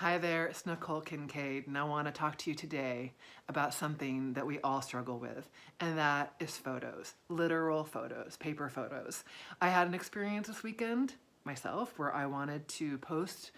Hi there, it's Nicole Kincaid, and I want to talk to you today about something that we all struggle with, and that is photos, literal photos, paper photos. I had an experience this weekend myself where I wanted to post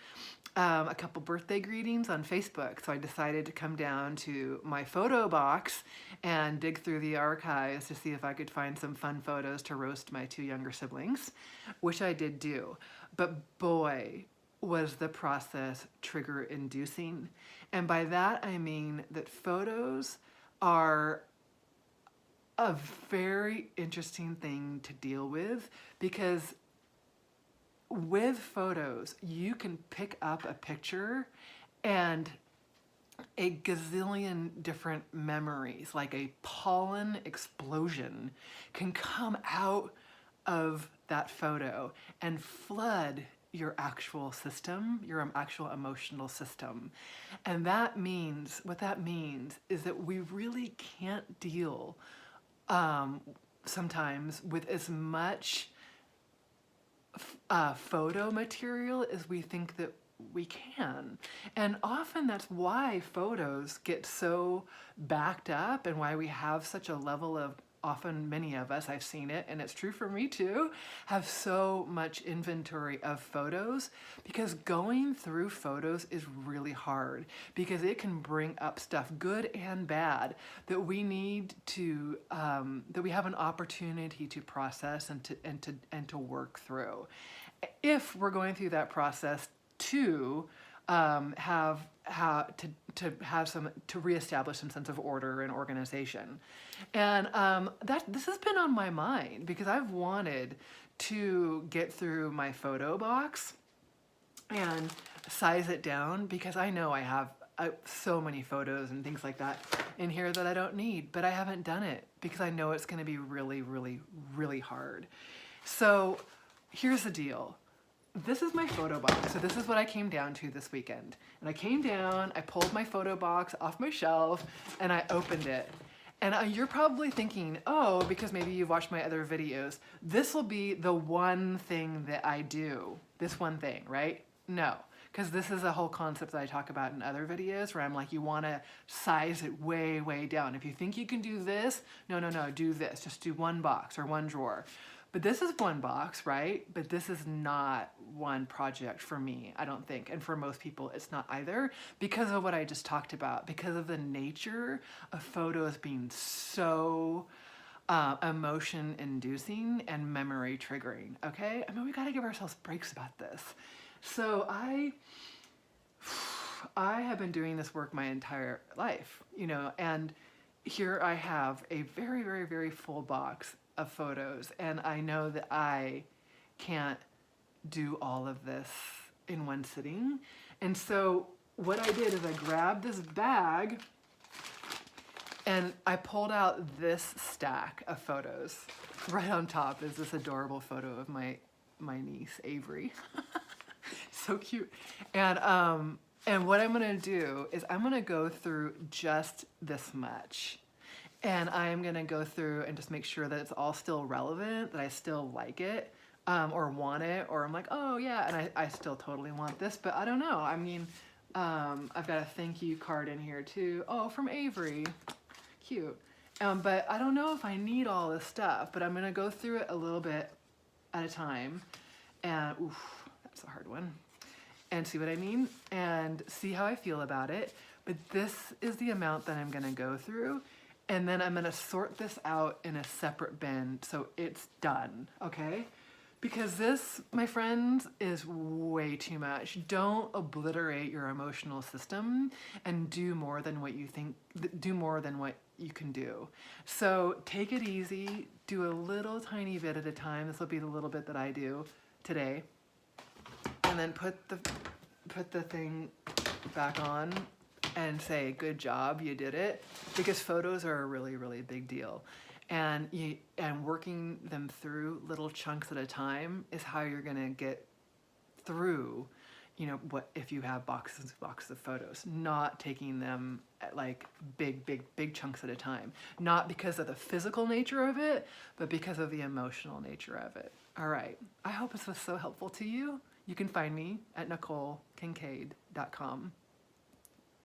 a couple birthday greetings on Facebook, so I decided to come down to my photo box and dig through the archives to see if I could find some fun photos to roast my two younger siblings, which I did do. But boy, was the process trigger inducing. And by that I mean that photos are a very interesting thing to deal with because with photos you can pick up a picture and a gazillion different memories, like a pollen explosion, can come out of that photo and flood your actual system, your actual emotional system. And that means, what that means is that we really can't deal sometimes with as much photo material as we think that we can. And often that's why photos get so backed up and why we have such a level of, often many of us, I've seen it, and it's true for me too, have so much inventory of photos, because going through photos is really hard because it can bring up stuff, good and bad, that we need to, that we have an opportunity to process and to work through. If we're going through that process to to reestablish some sense of order and organization. And this has been on my mind because I've wanted to get through my photo box and size it down, because I know I have so many photos and things like that in here that I don't need, but I haven't done it because I know it's going to be really, really, really hard. So here's the deal. This is my photo box. So this is what I came down to this weekend. And I came down, I pulled my photo box off my shelf, and I opened it. And you're probably thinking, oh, because maybe you've watched my other videos, this will be the one thing that I do. This one thing, right? No, because this is a whole concept that I talk about in other videos where I'm like, you want to size it way, way down. If you think you can do this, no, do this. Just do one box or one drawer. But this is one box, right? But this is not one project for me, I don't think. And for most people, it's not either, because of what I just talked about, because of the nature of photos being so emotion inducing and memory triggering, okay? I mean, we gotta give ourselves breaks about this. So I have been doing this work my entire life, you know, and here I have a very, very, very full box of photos, and I know that I can't do all of this in one sitting. And so what I did is I grabbed this bag and I pulled out this stack of photos. Right on top is this adorable photo of my niece, Avery. So cute. And what I'm gonna do is I'm gonna go through just this much. And I'm gonna go through and just make sure that it's all still relevant, that I still like it, or want it, or I'm like, oh yeah, and I still totally want this, but I don't know. I mean, I've got a thank you card in here too. Oh, from Avery, cute. But I don't know if I need all this stuff, but I'm gonna go through it a little bit at a time, and oof, that's a hard one, and see what I mean, and see how I feel about it. But this is the amount that I'm gonna go through. And then I'm gonna sort this out in a separate bin so it's done, okay? Because this, my friends, is way too much. Don't obliterate your emotional system and do more than what you think, do more than what you can do. So take it easy, do a little tiny bit at a time. This will be the little bit that I do today. And then put the thing back on and say, good job, you did it, because photos are a really, really big deal. And working them through little chunks at a time is how you're gonna get through, you know, what if you have boxes of photos, not taking them at like big chunks at a time, not because of the physical nature of it, but because of the emotional nature of it. All right, I hope this was so helpful to you. You can find me at NicoleKincaid.com.